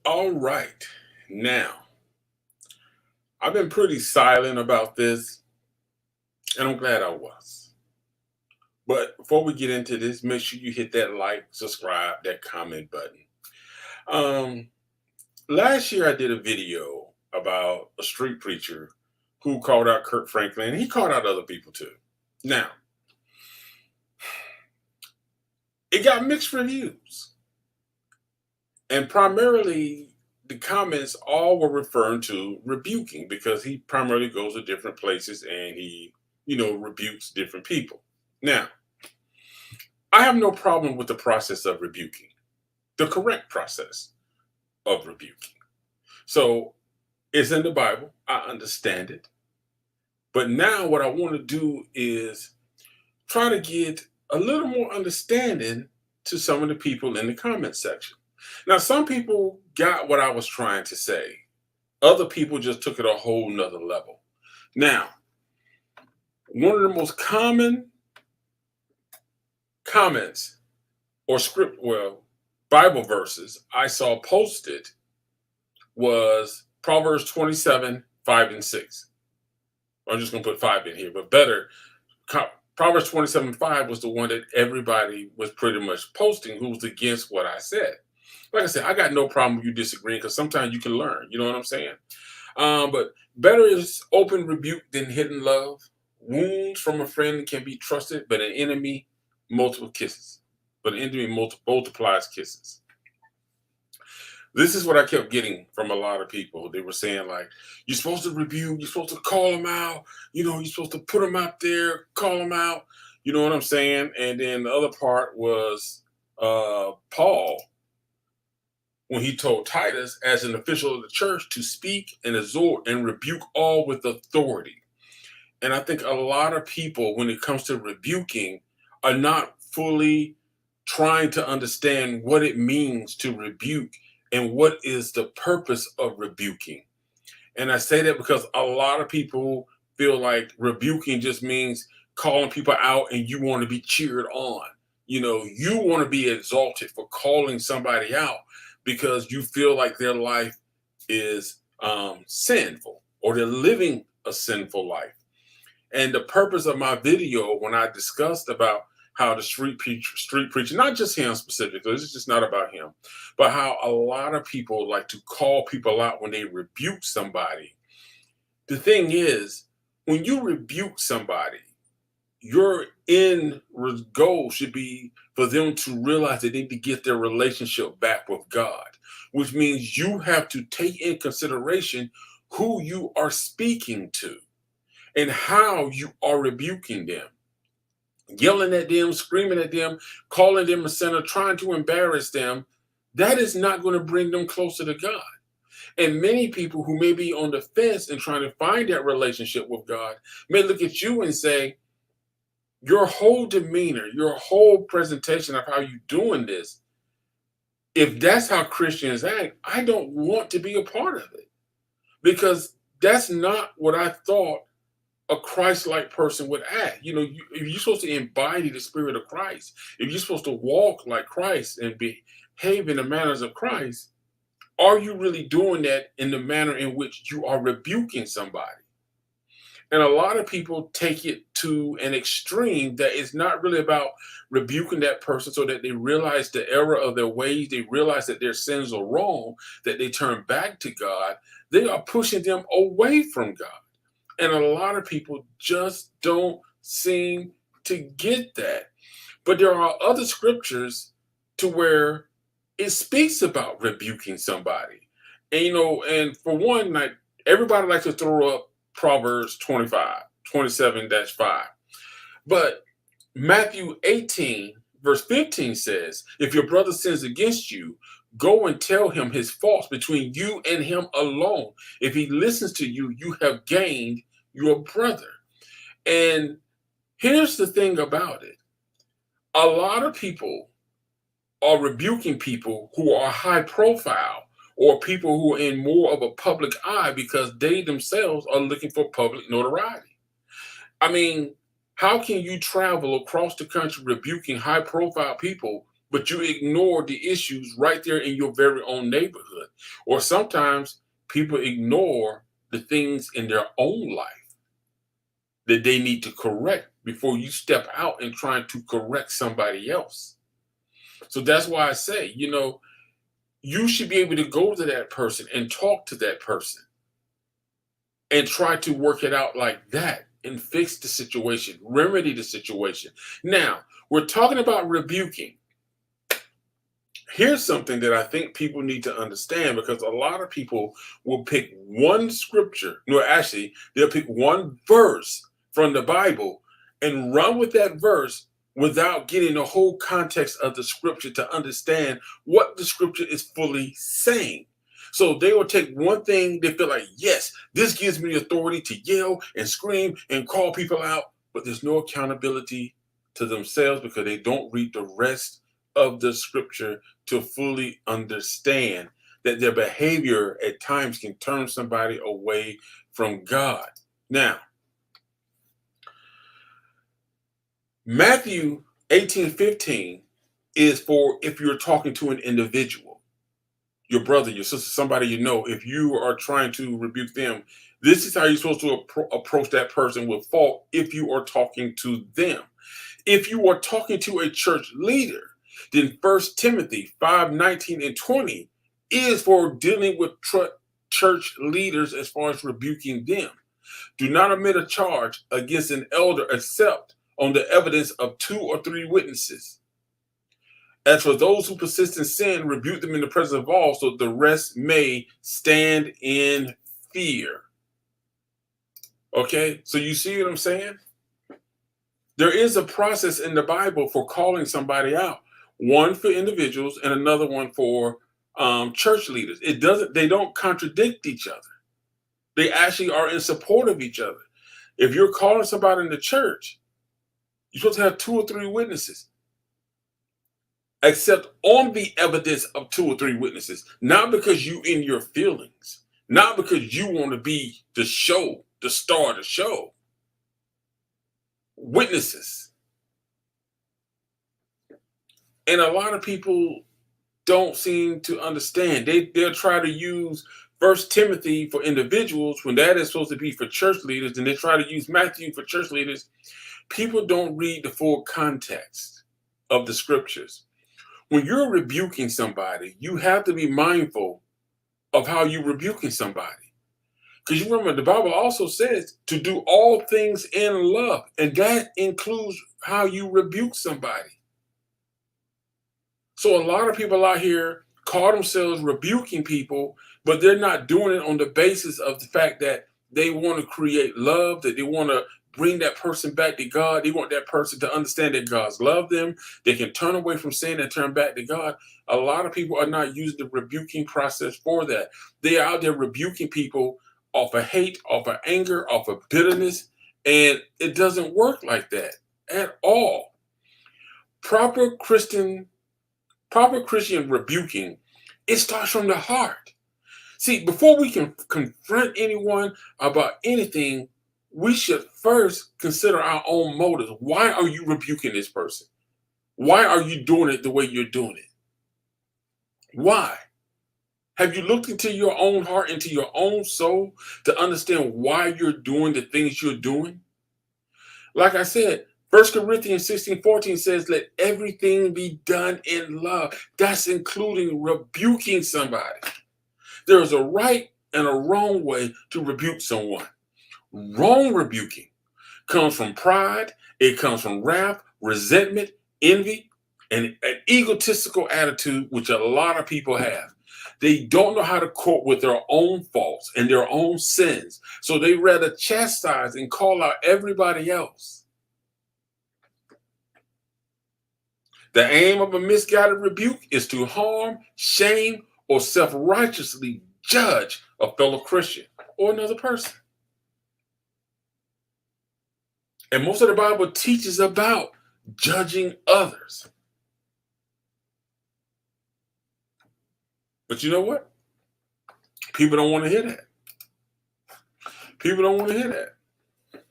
All right. Now, I've been pretty silent about this, and I'm glad I was. But before we get into this, make sure you hit that like, subscribe, that comment button. Um, Last year I did a video about a street preacher who called out Kurt Franklin, and he called out other people too. Now, it got mixed reviews, and primarily the comments all were referring to rebuking because he primarily goes to different places and he rebukes different people. Now, I have no problem with the process of rebuking, the correct process of rebuking. So it's in the Bible. I understand it. But now what I want to do is try to get a little more understanding to some of the people in the comment section. Now, some people got what I was trying to say. Other people just took it a whole nother level. Now, one of the most common comments or Bible verses I saw posted was Proverbs 27, 5 and 6. I'm just going to put 5 in here, but better. Proverbs 27, 5 was the one that everybody was pretty much posting who was against what I said. Like I said, I got no problem with you disagreeing because sometimes you can learn. You know what I'm saying? But better is open rebuke than hidden love. Wounds from a friend can be trusted, but an enemy, multiple kisses. But an enemy multiplies kisses. This is what I kept getting from a lot of people. They were saying, like, you're supposed to rebuke, you're supposed to call them out, you're supposed to put them out there, call them out. You know what I'm saying? And then the other part was Paul, when he told Titus, as an official of the church, to speak and exhort and rebuke all with authority. And I think a lot of people, when it comes to rebuking, are not fully trying to understand what it means to rebuke and what is the purpose of rebuking. And I say that because a lot of people feel like rebuking just means calling people out and you want to be cheered on. You want to be exalted for calling somebody out because you feel like their life is sinful or they're living a sinful life. And the purpose of my video, when I discussed about how the street preacher, not just him specifically, it's just not about him, but how a lot of people like to call people out when they rebuke somebody. The thing is, when you rebuke somebody, your end goal should be for them to realize they need to get their relationship back with God, which means you have to take in consideration who you are speaking to and how you are rebuking them. Yelling at them, screaming at them, calling them a sinner, trying to embarrass them, that is not going to bring them closer to God. And many people who may be on the fence and trying to find that relationship with God may look at you and say, your whole demeanor, your whole presentation of how you're doing this, if that's how Christians act, I don't want to be a part of it because that's not what I thought a Christ-like person would act. If you're supposed to embody the spirit of Christ, if you're supposed to walk like Christ and behave in the manners of Christ, are you really doing that in the manner in which you are rebuking somebody? And a lot of people take it to an extreme that it's not really about rebuking that person so that they realize the error of their ways, they realize that their sins are wrong, that they turn back to God. They are pushing them away from God. And a lot of people just don't seem to get that. But there are other scriptures to where it speaks about rebuking somebody. And for one, like everybody likes to throw up Proverbs 27-5. But Matthew 18, verse 15 says, if your brother sins against you, go and tell him his faults between you and him alone. If he listens to you, you have gained your brother. And here's the thing about it. A lot of people are rebuking people who are high profile or people who are in more of a public eye because they themselves are looking for public notoriety. I mean, how can you travel across the country rebuking high profile people, but you ignore the issues right there in your very own neighborhood? Or sometimes people ignore the things in their own life that they need to correct before you step out and trying to correct somebody else. So that's why I say, you should be able to go to that person and talk to that person and try to work it out like that and fix the situation, remedy the situation. Now, we're talking about rebuking. Here's something that I think people need to understand, because a lot of people will pick one scripture. No, actually, they'll pick one verse from the Bible and run with that verse without getting the whole context of the scripture to understand what the scripture is fully saying. So they will take one thing, they feel like, yes, this gives me authority to yell and scream and call people out, but there's no accountability to themselves because they don't read the rest of the scripture to fully understand that their behavior at times can turn somebody away from God. Now, Matthew 18:15 is for if you're talking to an individual, your brother, your sister, somebody you know. If you are trying to rebuke them, this is how you're supposed to approach that person with fault if you are talking to them. If you are talking to a church leader, then 1 Timothy 5:19 and 20 is for dealing with church leaders as far as rebuking them. Do not admit a charge against an elder except on the evidence of 2 or 3 witnesses. As for those who persist in sin, rebuke them in the presence of all, so the rest may stand in fear. Okay, so you see what I'm saying? There is a process in the Bible for calling somebody out. One for individuals and another one for church leaders. They don't contradict each other. They actually are in support of each other. If you're calling somebody in the church, you're supposed to have 2 or 3 witnesses, except on the evidence of 2 or 3 witnesses, not because you in your feelings, not because you want to be the show, the star of the show. Witnesses. And a lot of people don't seem to understand. They'll try to use 1 Timothy for individuals when that is supposed to be for church leaders, and they try to use Matthew for church leaders. People don't read the full context of the scriptures. When you're rebuking somebody, you have to be mindful of how you're rebuking somebody. Because you remember, the Bible also says to do all things in love, and that includes how you rebuke somebody. So a lot of people out here call themselves rebuking people, but they're not doing it on the basis of the fact that they want to create love, that they want to bring that person back to God. They want that person to understand that God's love them. They can turn away from sin and turn back to God. A lot of people are not using the rebuking process for that. They are out there rebuking people off of hate, off of anger, off of bitterness, and it doesn't work like that at all. Proper Christian rebuking, it starts from the heart. See, before we can confront anyone about anything, we should first consider our own motives. Why are you rebuking this person? Why are you doing it the way you're doing it? Why? Have you looked into your own heart, into your own soul to understand why you're doing the things you're doing? Like I said, 1 Corinthians 16:14 says, let everything be done in love. That's including rebuking somebody. There is a right and a wrong way to rebuke someone. Wrong rebuking comes from pride, it comes from wrath, resentment, envy, and an egotistical attitude, which a lot of people have. They don't know how to cope with their own faults and their own sins, so they rather chastise and call out everybody else. The aim of a misguided rebuke is to harm, shame, or self-righteously judge a fellow Christian or another person. And most of the Bible teaches about judging others. But you know what? People don't want to hear that. People don't want to hear that.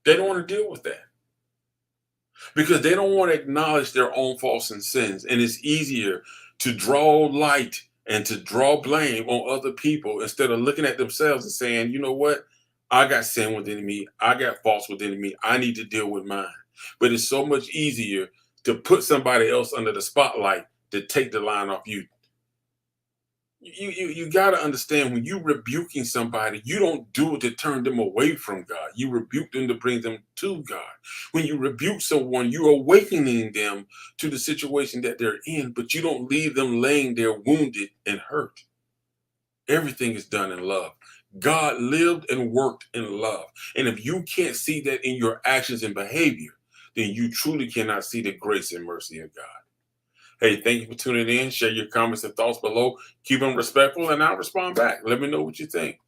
They don't want to deal with that. Because they don't want to acknowledge their own faults and sins. And it's easier to draw light and to draw blame on other people instead of looking at themselves and saying, you know what? I got sin within me. I got faults within me. I need to deal with mine. But it's so much easier to put somebody else under the spotlight to take the line off you. You got to understand, when you rebuking somebody, you don't do it to turn them away from God. You rebuke them to bring them to God. When you rebuke someone, you're awakening them to the situation that they're in, but you don't leave them laying there wounded and hurt. Everything is done in love. God lived and worked in love. And if you can't see that in your actions and behavior, then you truly cannot see the grace and mercy of God. Hey, thank you for tuning in. Share your comments and thoughts below. Keep them respectful, and I'll respond back. Let me know what you think.